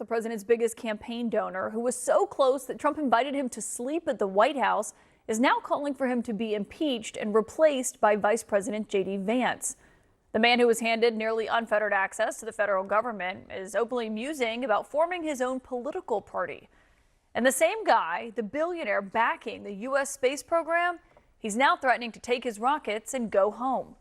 the president's biggest campaign donor, who was so close that Trump invited him to sleep at the White House, is now calling for him to be impeached and replaced by Vice President J.D. Vance. The man who was handed nearly unfettered access to the federal government is openly musing about forming his own political party. And the same guy, the billionaire backing the U.S. space program, he's now threatening to take his rockets and go home.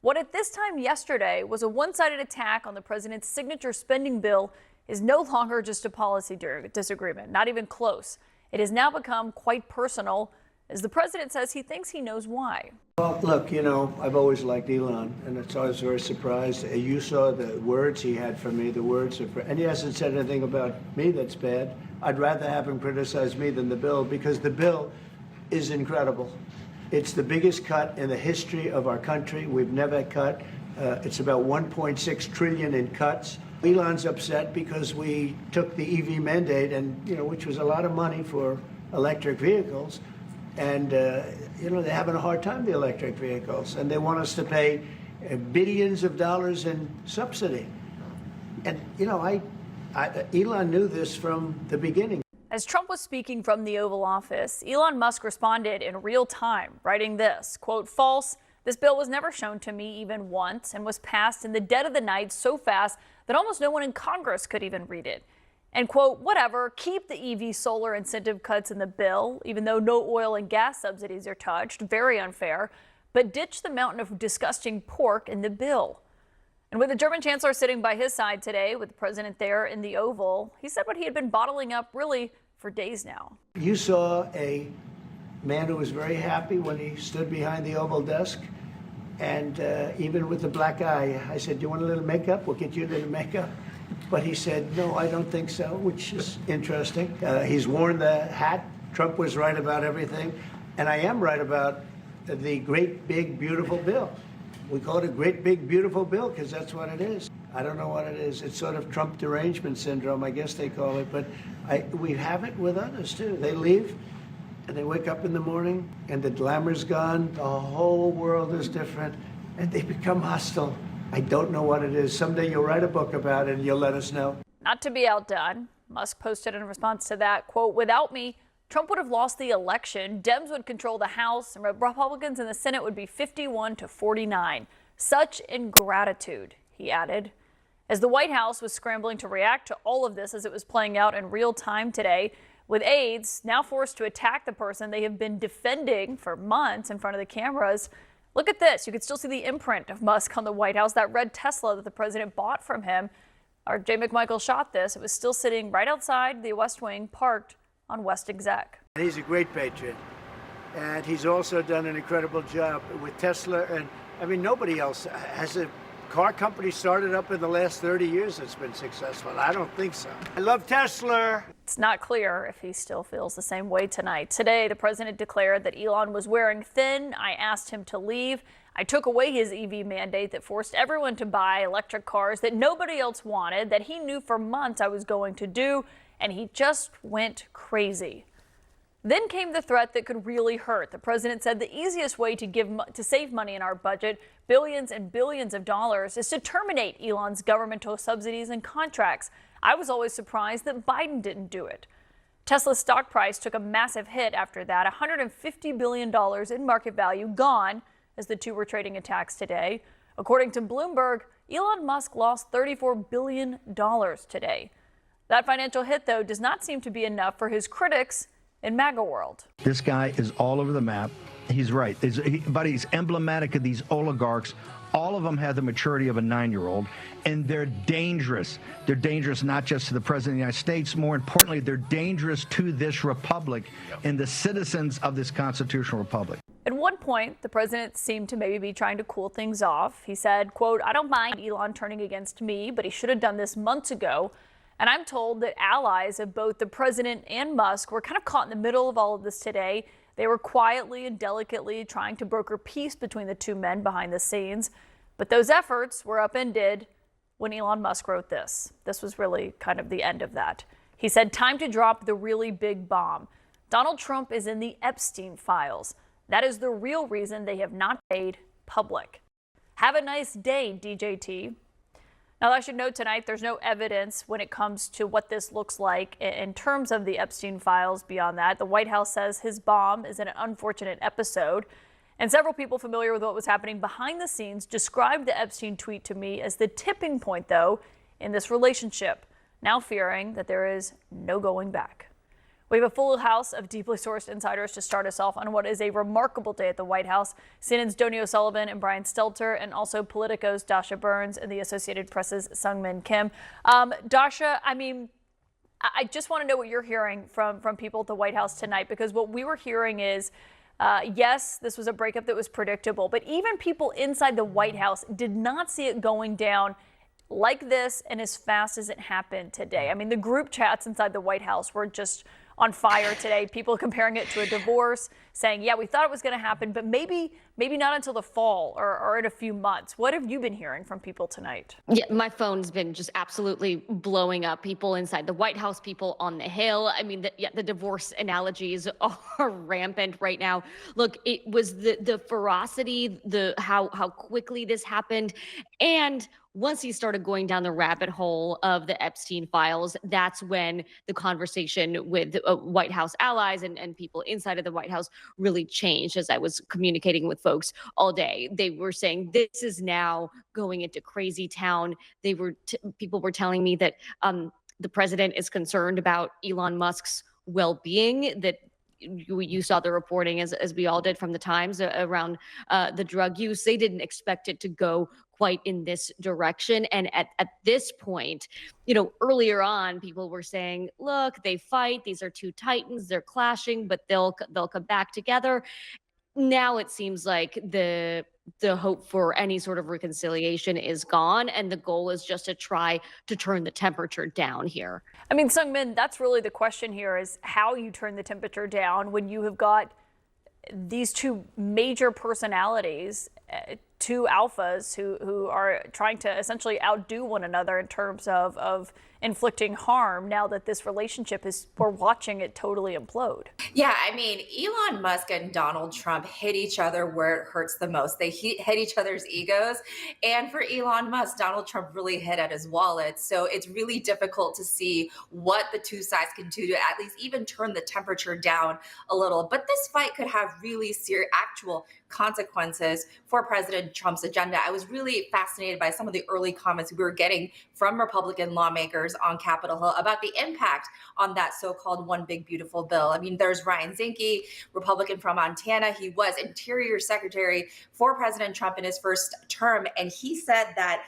What at this time yesterday was a one-sided attack on the president's signature spending bill is no longer just a policy disagreement, not even close. It has now become quite personal, as the president says he thinks he knows why. Well, look, I've always liked Elon, and it's always very surprised. You saw the words he had for me, and he hasn't said anything about me that's bad. I'd rather have him criticize me than the bill, because the bill is incredible. It's the biggest cut in the history of our country. We've never cut. It's about 1.6 trillion in cuts. Elon's upset because we took the EV mandate, and which was a lot of money for electric vehicles, and they're having a hard time, the electric vehicles, and they want us to pay billions of dollars in subsidy. And Elon knew this from the beginning. As Trump was speaking from the Oval Office, Elon Musk responded in real time, writing this, quote, "False. This bill was never shown to me even once and was passed in the dead of the night so fast that almost no one in Congress could even read it." And quote, "Whatever, keep the EV solar incentive cuts in the bill, even though no oil and gas subsidies are touched, very unfair, but ditch the mountain of disgusting pork in the bill." And with the German chancellor sitting by his side today, with the president there in the Oval, he said what he had been bottling up really for days now. You saw a man who was very happy when he stood behind the Oval desk, and even with the black eye, I said, "Do you want a little makeup? We'll get you a little makeup." But he said, "No, I don't think so," which is interesting. He's worn the hat. Trump was right about everything, and I am right about the great, big, beautiful bill. We call it a great, big, beautiful bill because that's what it is. I don't know what it is. It's sort of Trump derangement syndrome, I guess they call it. But we have it with others, too. They leave, and they wake up in the morning, and the glamour's gone. The whole world is different, and they become hostile. I don't know what it is. Someday you'll write a book about it, and you'll let us know. Not to be outdone, Musk posted in response to that, quote, "Without me, Trump would have lost the election. Dems would control the House, and Republicans in the Senate would be 51 to 49. Such ingratitude," he added. As the White House was scrambling to react to all of this as it was playing out in real time today, with aides now forced to attack the person they have been defending for months in front of the cameras. Look at this. You can still see the imprint of Musk on the White House, that red Tesla that the president bought from him. Our Jay McMichael shot this. It was still sitting right outside the West Wing, parked on West Exec. He's a great patriot, and he's also done an incredible job with Tesla. And I mean, nobody else has a car company started up in the last 30 years that's been successful. I don't think so. I love Tesla. It's not clear if he still feels the same way tonight. Today, the president declared that Elon was wearing thin. "I asked him to leave. I took away his EV mandate that forced everyone to buy electric cars that nobody else wanted, that he knew for months I was going to do, and he just went crazy." Then came the threat that could really hurt. The president said the easiest way to save money in our budget, billions and billions of dollars, is to terminate Elon's governmental subsidies and contracts. I was always surprised that Biden didn't do it. Tesla's stock price took a massive hit after that, $150 billion in market value gone as the two were trading attacks today. According to Bloomberg, Elon Musk lost $34 billion today. That financial hit, though, does not seem to be enough for his critics in MAGA world. This guy is all over the map. He's right. But he's emblematic of these oligarchs. All of them have the maturity of a 9-year-old, and they're dangerous. They're dangerous not just to the president of the United States. More importantly, they're dangerous to this republic and the citizens of this constitutional republic. At one point, the president seemed to maybe be trying to cool things off. He said, quote, "I don't mind Elon turning against me, but he should have done this months ago." And I'm told that allies of both the president and Musk were kind of caught in the middle of all of this today. They were quietly and delicately trying to broker peace between the two men behind the scenes. But those efforts were upended when Elon Musk wrote this. This was really kind of the end of that. He said, "Time to drop the really big bomb. Donald Trump is in the Epstein files. That is the real reason they have not made public. Have a nice day, DJT." Now, I should note tonight, there's no evidence when it comes to what this looks like in terms of the Epstein files beyond that. The White House says his bomb is an unfortunate episode. And several people familiar with what was happening behind the scenes described the Epstein tweet to me as the tipping point, though, in this relationship, now fearing that there is no going back. We have a full house of deeply sourced insiders to start us off on what is a remarkable day at the White House. CNN's Donnie O'Sullivan and Brian Stelter, and also Politico's Dasha Burns and the Associated Press's Sungmin Kim. Dasha, I just want to know what you're hearing from people at the White House tonight, because what we were hearing is, yes, this was a breakup that was predictable, but even people inside the White House did not see it going down like this and as fast as it happened today. I mean, the group chats inside the White House were just on fire today. People comparing it to a divorce, saying, yeah, we thought it was going to happen, but maybe not until the fall or in a few months. What have you been hearing from people tonight? Yeah, my phone's been just absolutely blowing up. People inside the White House, people on the Hill. I mean, the divorce analogies are rampant right now. Look, it was the ferocity, how quickly this happened, and once he started going down the rabbit hole of the Epstein files, that's when the conversation with White House allies and people inside of the White House really changed. As I was communicating with folks all day, they were saying this is now going into crazy town. People were telling me that the president is concerned about Elon Musk's well-being, that you saw the reporting as we all did from the Times around the drug use. They didn't expect it to go quite in this direction. And at this point, earlier on, people were saying, look, they fight. These are two titans. They're clashing, but they'll come back together. Now it seems like the hope for any sort of reconciliation is gone, and the goal is just to try to turn the temperature down here. I mean, Sungmin, that's really the question here, is how you turn the temperature down when you have got these two major personalities, two alphas who are trying to essentially outdo one another in terms of inflicting harm, now that this relationship we're watching it totally implode. Yeah, I mean, Elon Musk and Donald Trump hit each other where it hurts the most. They hit each other's egos. And for Elon Musk, Donald Trump really hit at his wallet. So it's really difficult to see what the two sides can do to at least even turn the temperature down a little. But this fight could have really serious actual consequences for President Trump's agenda. I was really fascinated by some of the early comments we were getting from Republican lawmakers on Capitol Hill about the impact on that so-called one big beautiful bill. I mean, there's Ryan Zinke, Republican from Montana. He was Interior Secretary for President Trump in his first term, and he said that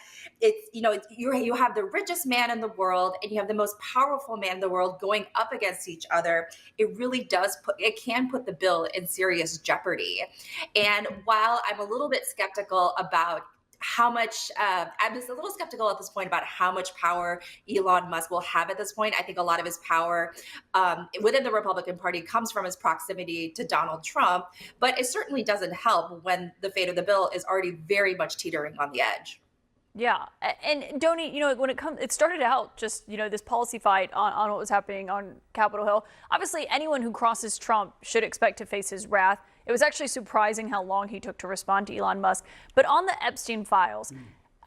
you have the richest man in the world and you have the most powerful man in the world going up against each other. It really can put the bill in serious jeopardy. And while I'm a little bit skeptical about I'm just a little skeptical at this point about how much power Elon Musk will have at this point. I think a lot of his power within the Republican Party comes from his proximity to Donald Trump, but it certainly doesn't help when the fate of the bill is already very much teetering on the edge. Yeah, and Donnie, when it started out just, this policy fight on what was happening on Capitol Hill. Obviously, anyone who crosses Trump should expect to face his wrath. It was actually surprising how long he took to respond to Elon Musk. But on the Epstein files,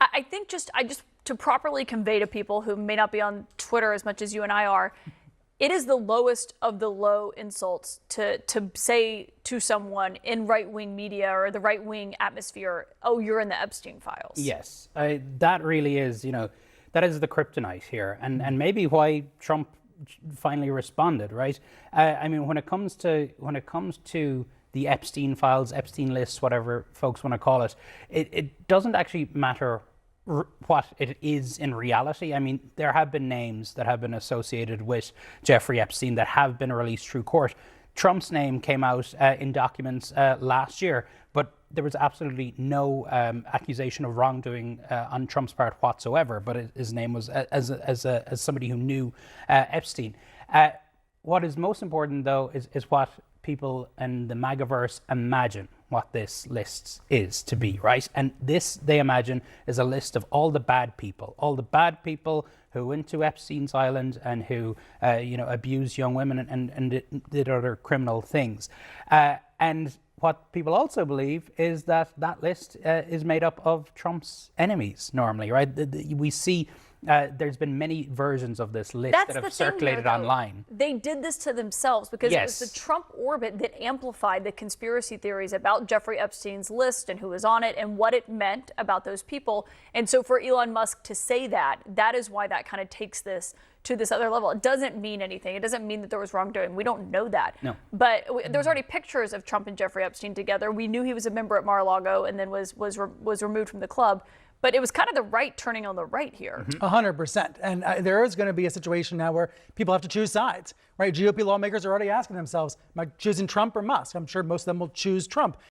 I think to properly convey to people who may not be on Twitter as much as you and I are, it is the lowest of the low insults to say to someone in right-wing media or the right-wing atmosphere, oh, you're in the Epstein files. Yes, that really is, that is the kryptonite here. And maybe why Trump finally responded, right? I mean, when it comes to the Epstein files, Epstein lists, whatever folks want to call it, it doesn't actually matter what it is in reality. I mean, there have been names that have been associated with Jeffrey Epstein that have been released through court. Trump's name came out in documents last year, but there was absolutely no accusation of wrongdoing on Trump's part whatsoever. But his name was as somebody who knew Epstein. What is most important, though, is what people in the MAGAverse imagine what this list is to be, right? And this, they imagine, is a list of all the bad people who went to Epstein's Island and who, abused young women and did other criminal things. And what people also believe is that that list is made up of Trump's enemies normally, right? We see there's been many versions of this list that have circulated online. They did this to themselves because it was Yes. the Trump orbit that amplified the conspiracy theories about Jeffrey Epstein's list and who was on it and what it meant about those people. And so for Elon Musk to say that, that is why that kind of takes this to this other level. It doesn't mean anything. It doesn't mean that there was wrongdoing. We don't know that. No. But there's already pictures of Trump and Jeffrey Epstein together. We knew he was a member at Mar-a-Lago and then was removed from the club. But it was kind of the right turning on the right here. 100%. And there is going to be a situation now where people have to choose sides, right? GOP lawmakers are already asking themselves, am I choosing Trump or Musk? I'm sure most of them will choose Trump.